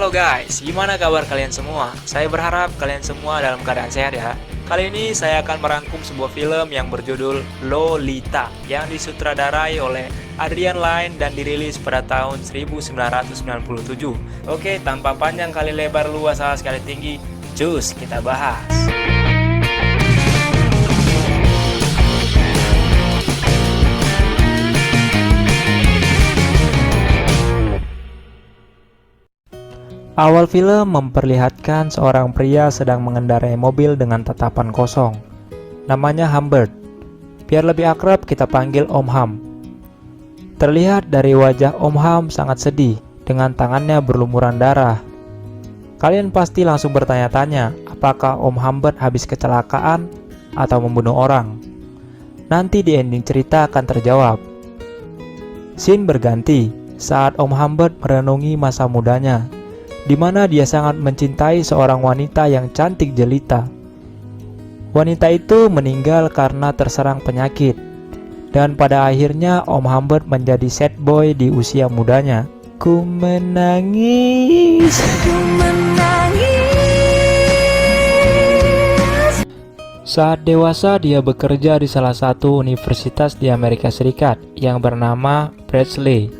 Halo guys, gimana kabar kalian semua? Saya berharap kalian semua dalam keadaan sehat ya. Kali ini saya akan merangkum sebuah film yang berjudul Lolita yang disutradarai oleh Adrian Lyne dan dirilis pada tahun 1997. Oke, tanpa panjang kali lebar luas sekali tinggi, cus kita bahas. Awal film memperlihatkan seorang pria sedang mengendarai mobil dengan tatapan kosong. Namanya Humbert. Biar lebih akrab kita panggil Om Hum. Terlihat dari wajah Om Hum sangat sedih dengan tangannya berlumuran darah. Kalian pasti langsung bertanya-tanya, apakah Om Humbert habis kecelakaan atau membunuh orang? Nanti di ending cerita akan terjawab. Scene berganti saat Om Humbert merenungi masa mudanya, di mana dia sangat mencintai seorang wanita yang cantik jelita. Wanita itu meninggal karena terserang penyakit, dan pada akhirnya Om Humbert menjadi sad boy di usia mudanya. Ku menangis. Saat dewasa dia bekerja di salah satu universitas di Amerika Serikat yang bernama Bradley.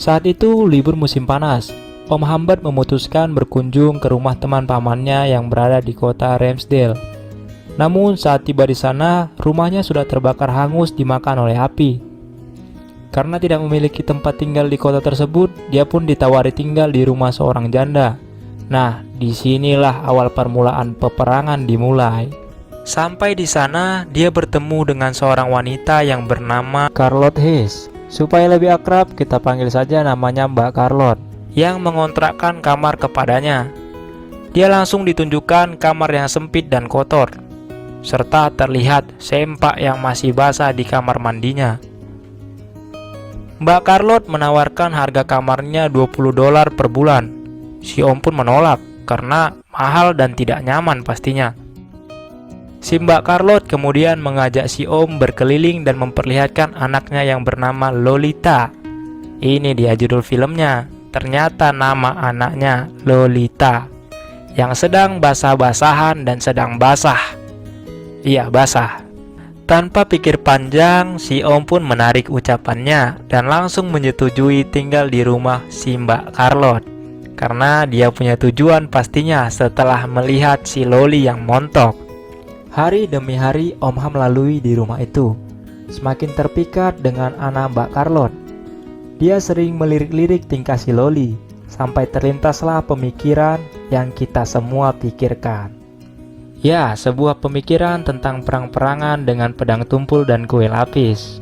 Saat itu libur musim panas. Om Humbert memutuskan berkunjung ke rumah teman pamannya yang berada di kota Ramsdale. Namun saat tiba di sana, rumahnya sudah terbakar hangus dimakan oleh api. Karena tidak memiliki tempat tinggal di kota tersebut, dia pun ditawari tinggal di rumah seorang janda. Nah, disinilah awal permulaan peperangan dimulai. Sampai di sana, dia bertemu dengan seorang wanita yang bernama Charlotte Hayes. Supaya lebih akrab, kita panggil saja namanya Mbak Charlotte, yang mengontrakkan kamar kepadanya. Dia langsung ditunjukkan kamar yang sempit dan kotor, serta terlihat sempak yang masih basah di kamar mandinya. Mbak Charlotte menawarkan harga kamarnya $20 per bulan. Si Om pun menolak karena mahal dan tidak nyaman pastinya. Si Mbak Charlotte kemudian mengajak si Om berkeliling dan memperlihatkan anaknya yang bernama Lolita. Ini dia judul filmnya. Ternyata nama anaknya Lolita, yang sedang basah-basahan dan sedang basah. Iya, basah. Tanpa pikir panjang, si Om pun menarik ucapannya dan langsung menyetujui tinggal di rumah si Mbak Charlotte. Karena dia punya tujuan pastinya setelah melihat si Loli yang montok. Hari demi hari Om Hum lalui di rumah itu, semakin terpikat dengan anak Mbak Charlotte. Dia sering melirik-lirik tingkah si Loli, sampai terlintaslah pemikiran yang kita semua pikirkan. Ya, sebuah pemikiran tentang perang-perangan dengan pedang tumpul dan kue lapis.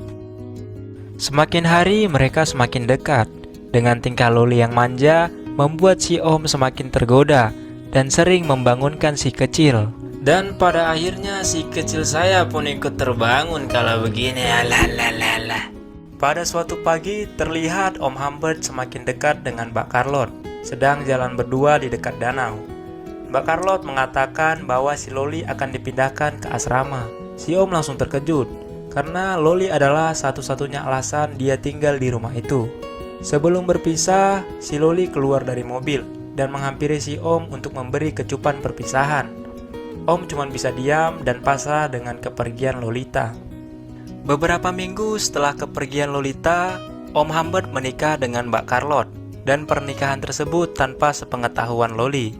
Semakin hari mereka semakin dekat. Dengan tingkah Loli yang manja, membuat si Om semakin tergoda dan sering membangunkan si kecil. Dan pada akhirnya si kecil saya pun ikut terbangun kalau begini. Alah. Pada suatu pagi, terlihat Om Humbert semakin dekat dengan Mbak Charlotte, sedang jalan berdua di dekat danau. Mbak Charlotte mengatakan bahwa si Loli akan dipindahkan ke asrama. Si Om langsung terkejut, karena Loli adalah satu-satunya alasan dia tinggal di rumah itu. Sebelum berpisah, si Loli keluar dari mobil dan menghampiri si Om untuk memberi kecupan perpisahan. Om cuma bisa diam dan pasrah dengan kepergian Lolita. Beberapa minggu setelah kepergian Lolita, Om Humbert menikah dengan Mbak Charlotte, dan pernikahan tersebut tanpa sepengetahuan Loli.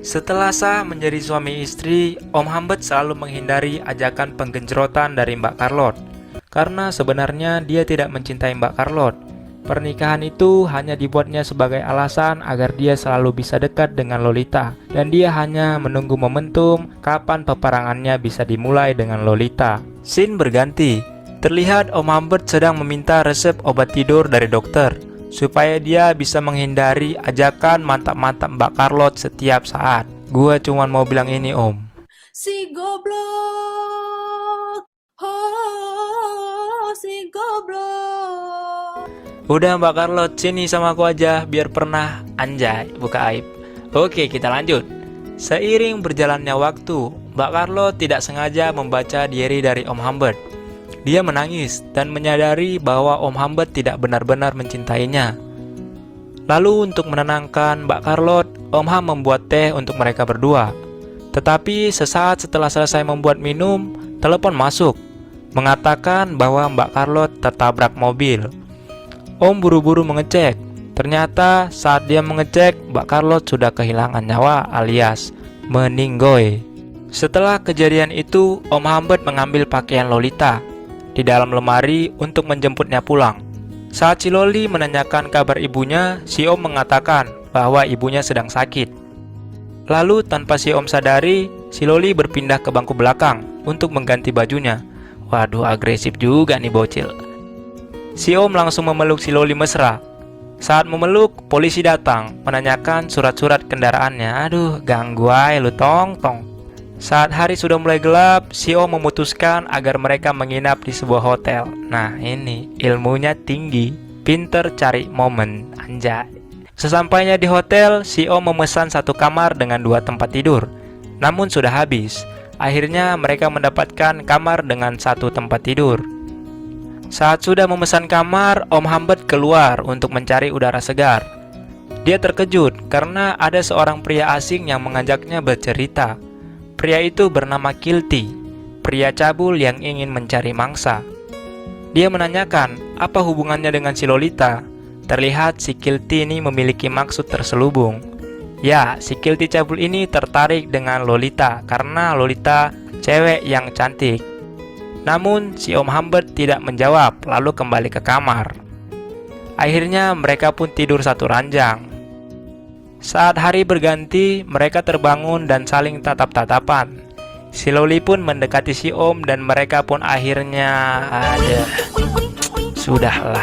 Setelah sah menjadi suami istri, Om Humbert selalu menghindari ajakan penggenjrotan dari Mbak Charlotte, karena sebenarnya dia tidak mencintai Mbak Charlotte. Pernikahan itu hanya dibuatnya sebagai alasan agar dia selalu bisa dekat dengan Lolita, dan dia hanya menunggu momentum kapan peperangannya bisa dimulai dengan Lolita. Scene berganti. Terlihat Om Humbert sedang meminta resep obat tidur dari dokter, supaya dia bisa menghindari ajakan mantap-mantap Mbak Charlotte setiap saat. Gua cuman mau bilang ini, Om. Si goblok, oh si goblok. Udah Mbak Charlotte, sini sama aku aja biar pernah. Anjay, buka aib. Oke, kita lanjut. Seiring berjalannya waktu, Mbak Charlotte tidak sengaja membaca diary dari Om Humbert. Dia menangis dan menyadari bahwa Om Humbert tidak benar-benar mencintainya. Lalu untuk menenangkan Mbak Charlotte, Om Ham membuat teh untuk mereka berdua. Tetapi sesaat setelah selesai membuat minum, telepon masuk, mengatakan bahwa Mbak Charlotte tertabrak mobil. Om buru-buru mengecek. Ternyata saat dia mengecek, Mbak Charlotte sudah kehilangan nyawa alias meninggoy. Setelah kejadian itu, Om Humbert mengambil pakaian Lolita di dalam lemari untuk menjemputnya pulang. Saat si Loli menanyakan kabar ibunya, si Om mengatakan bahwa ibunya sedang sakit. Lalu tanpa si Om sadari, si Loli berpindah ke bangku belakang untuk mengganti bajunya. Waduh, agresif juga nih bocil. Si Om langsung memeluk si Loli mesra. Saat memeluk, polisi datang menanyakan surat-surat kendaraannya. Aduh, ganggu aja lu tong. Saat hari sudah mulai gelap, si Om memutuskan agar mereka menginap di sebuah hotel. Nah ini, ilmunya tinggi, pinter cari momen, anjay. Sesampainya di hotel, si Om memesan satu kamar dengan 2 tempat tidur. Namun sudah habis. Akhirnya mereka mendapatkan kamar dengan 1 tempat tidur. Saat sudah memesan kamar, Om Humbert keluar untuk mencari udara segar. Dia terkejut karena ada seorang pria asing yang mengajaknya bercerita. Pria itu bernama Kilty, pria cabul yang ingin mencari mangsa. Dia menanyakan apa hubungannya dengan si Lolita. Terlihat si Kilty ini memiliki maksud terselubung. Ya, si Kilty cabul ini tertarik dengan Lolita karena Lolita cewek yang cantik. Namun si Om Humbert tidak menjawab, lalu kembali ke kamar. Akhirnya mereka pun tidur satu ranjang. Saat hari berganti, mereka terbangun dan saling tatap-tatapan. Si Loli pun mendekati si Om dan mereka pun akhirnya sudahlah.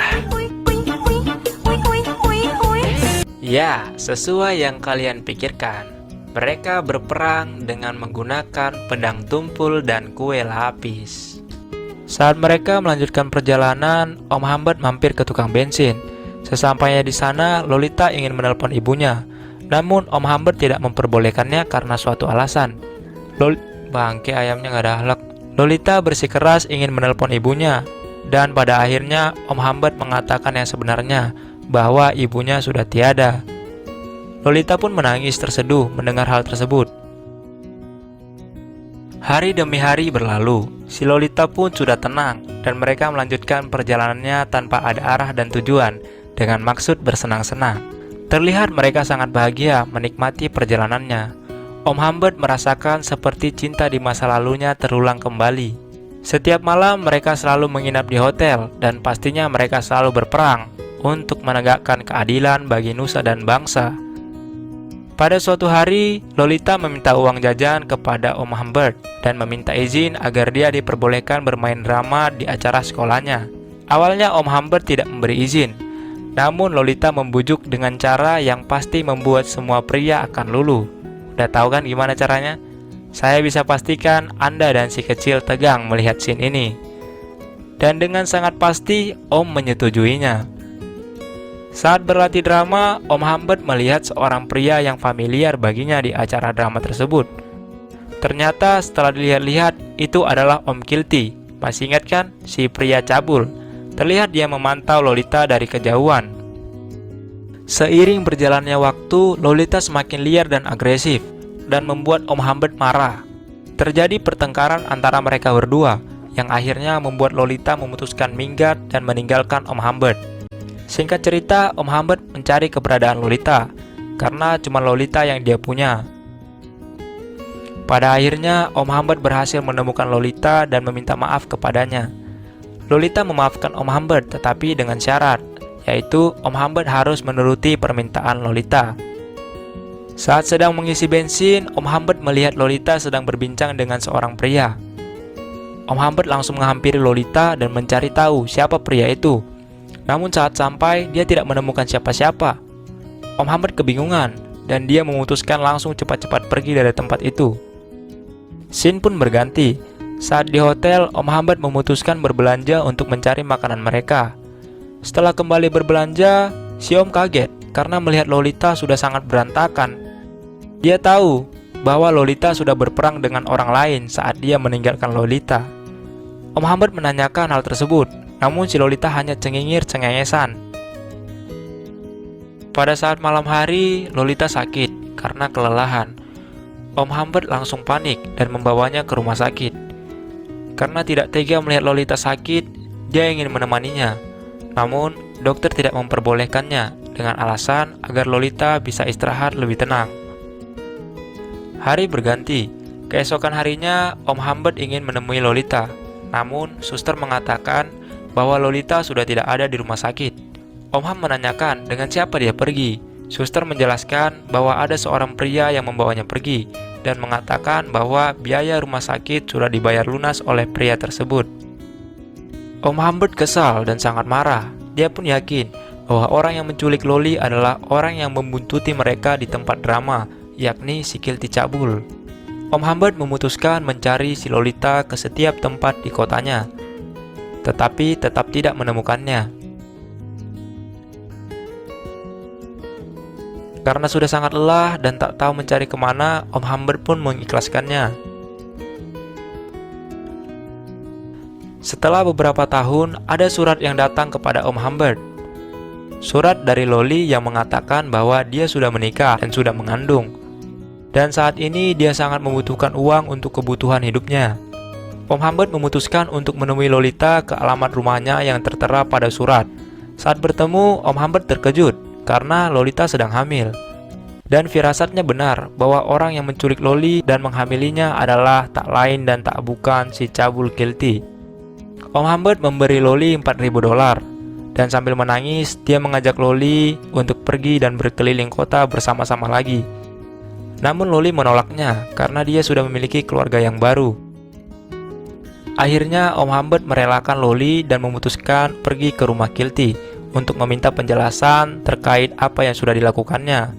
Ya, sesuai yang kalian pikirkan. Mereka berperang dengan menggunakan pedang tumpul dan kue lapis. Saat mereka melanjutkan perjalanan, Om Humbert mampir ke tukang bensin. Sesampainya di sana, Lolita ingin menelpon ibunya. Namun Om Humbert tidak memperbolehkannya karena suatu alasan. Bangke ayamnya gak ada akhlak. Lolita bersikeras ingin menelpon ibunya. Dan pada akhirnya Om Humbert mengatakan yang sebenarnya, bahwa ibunya sudah tiada. Lolita pun menangis terseduh mendengar hal tersebut. Hari demi hari berlalu, si Lolita pun sudah tenang dan mereka melanjutkan perjalanannya tanpa ada arah dan tujuan dengan maksud bersenang-senang. Terlihat mereka sangat bahagia menikmati perjalanannya. Om Humbert merasakan seperti cinta di masa lalunya terulang kembali. Setiap malam mereka selalu menginap di hotel dan pastinya mereka selalu berperang untuk menegakkan keadilan bagi nusa dan bangsa. Pada suatu hari, Lolita meminta uang jajan kepada Om Humbert dan meminta izin agar dia diperbolehkan bermain drama di acara sekolahnya. Awalnya Om Humbert tidak memberi izin, namun Lolita membujuk dengan cara yang pasti membuat semua pria akan luluh. Udah tahu kan gimana caranya? Saya bisa pastikan Anda dan si kecil tegang melihat scene ini. Dan dengan sangat pasti Om menyetujuinya. Saat berlatih drama, Om Humbert melihat seorang pria yang familiar baginya di acara drama tersebut. Ternyata setelah dilihat-lihat, itu adalah Om Kilty. Masih ingat kan? Si pria cabul. Terlihat dia memantau Lolita dari kejauhan. Seiring berjalannya waktu, Lolita semakin liar dan agresif, dan membuat Om Humbert marah. Terjadi pertengkaran antara mereka berdua, yang akhirnya membuat Lolita memutuskan minggat dan meninggalkan Om Humbert. Singkat cerita, Om Humbert mencari keberadaan Lolita, karena cuma Lolita yang dia punya. Pada akhirnya, Om Humbert berhasil menemukan Lolita dan meminta maaf kepadanya. Lolita memaafkan Om Humbert tetapi dengan syarat, yaitu Om Humbert harus menuruti permintaan Lolita. Saat sedang mengisi bensin, Om Humbert melihat Lolita sedang berbincang dengan seorang pria. Om Humbert langsung menghampiri Lolita dan mencari tahu siapa pria itu. Namun saat sampai, dia tidak menemukan siapa-siapa. Om Humbert kebingungan dan dia memutuskan langsung cepat-cepat pergi dari tempat itu. Scene pun berganti. Saat di hotel, Om Humbert memutuskan berbelanja untuk mencari makanan mereka. Setelah kembali berbelanja, si Om kaget karena melihat Lolita sudah sangat berantakan. Dia tahu bahwa Lolita sudah berperang dengan orang lain saat dia meninggalkan Lolita. Om Humbert menanyakan hal tersebut, namun si Lolita hanya cengengir-cengengesan. Pada saat malam hari, Lolita sakit karena kelelahan. Om Humbert langsung panik dan membawanya ke rumah sakit. Karena tidak tega melihat Lolita sakit, dia ingin menemaninya. Namun, dokter tidak memperbolehkannya dengan alasan agar Lolita bisa istirahat lebih tenang. Hari berganti. Keesokan harinya, Om Humbert ingin menemui Lolita. Namun, suster mengatakan bahwa Lolita sudah tidak ada di rumah sakit. Om Ham menanyakan dengan siapa dia pergi. Suster menjelaskan bahwa ada seorang pria yang membawanya pergi dan mengatakan bahwa biaya rumah sakit sudah dibayar lunas oleh pria tersebut. Om Humbert kesal dan sangat marah. Dia pun yakin bahwa orang yang menculik Loli adalah orang yang membuntuti mereka di tempat drama, yakni si Kilty Cabul. Om Humbert memutuskan mencari si Lolita ke setiap tempat di kotanya, tetapi tetap tidak menemukannya. Karena sudah sangat lelah dan tak tahu mencari kemana, Om Humbert pun mengikhlaskannya. Setelah beberapa tahun, ada surat yang datang kepada Om Humbert. Surat dari Loli yang mengatakan bahwa dia sudah menikah dan sudah mengandung. Dan saat ini dia sangat membutuhkan uang untuk kebutuhan hidupnya. Om Humbert memutuskan untuk menemui Lolita ke alamat rumahnya yang tertera pada surat. Saat bertemu, Om Humbert terkejut karena Lolita sedang hamil. Dan firasatnya benar bahwa orang yang menculik Loli dan menghamilinya adalah tak lain dan tak bukan si Cabul Kilty. Om Humbert memberi Loli $4.000 dan sambil menangis dia mengajak Loli untuk pergi dan berkeliling kota bersama-sama lagi. Namun Loli menolaknya karena dia sudah memiliki keluarga yang baru. Akhirnya Om Humbert merelakan Loli dan memutuskan pergi ke rumah Kilty untuk meminta penjelasan terkait apa yang sudah dilakukannya.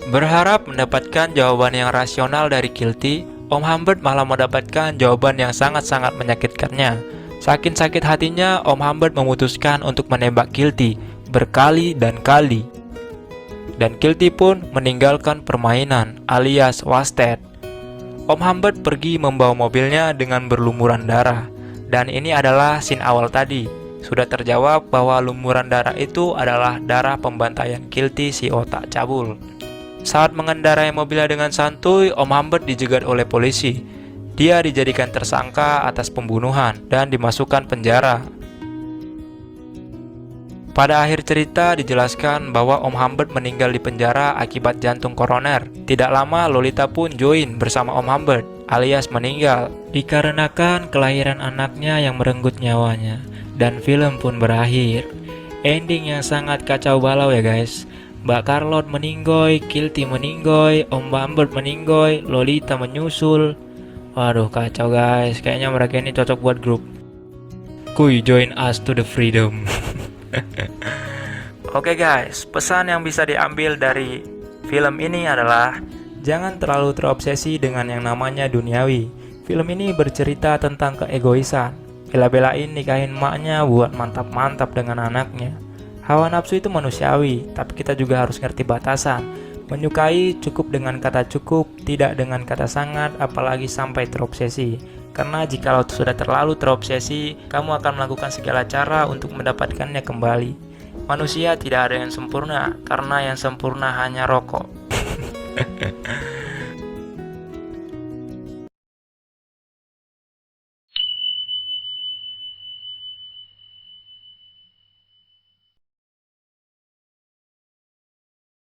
Berharap mendapatkan jawaban yang rasional dari Kilty, Om Humbert malah mendapatkan jawaban yang sangat-sangat menyakitkannya. Saking sakit hatinya, Om Humbert memutuskan untuk menembak Kilty berkali dan kali. Dan Kilty pun meninggalkan permainan alias wasted. Om Humbert pergi membawa mobilnya dengan berlumuran darah. Dan ini adalah scene awal tadi. Sudah terjawab bahwa lumuran darah itu adalah darah pembantaian Kilty si otak cabul. Saat mengendarai mobilnya dengan santuy, Om Humbert dijegat oleh polisi. Dia dijadikan tersangka atas pembunuhan dan dimasukkan penjara. Pada akhir cerita dijelaskan bahwa Om Humbert meninggal di penjara akibat jantung koroner. Tidak lama Lolita pun join bersama Om Humbert alias meninggal dikarenakan kelahiran anaknya yang merenggut nyawanya. Dan film pun berakhir. Ending yang sangat kacau balau ya guys. Mbak Carlotte meninggoy, Kilty meninggoy, Om Humbert meninggoy, Lolita menyusul. Waduh kacau guys. Kayaknya mereka ini cocok buat grup. Kuy, join us to the freedom. Oke guys, pesan yang bisa diambil dari film ini adalah jangan terlalu terobsesi dengan yang namanya duniawi. Film ini bercerita tentang keegoisan, bela-belain nikahin emaknya buat mantap-mantap dengan anaknya. Hawa nafsu itu manusiawi, tapi kita juga harus ngerti batasan. Menyukai cukup dengan kata cukup, tidak dengan kata sangat, apalagi sampai terobsesi. Karena jikalau sudah terlalu terobsesi, kamu akan melakukan segala cara untuk mendapatkannya kembali. Manusia tidak ada yang sempurna, karena yang sempurna hanya rokok.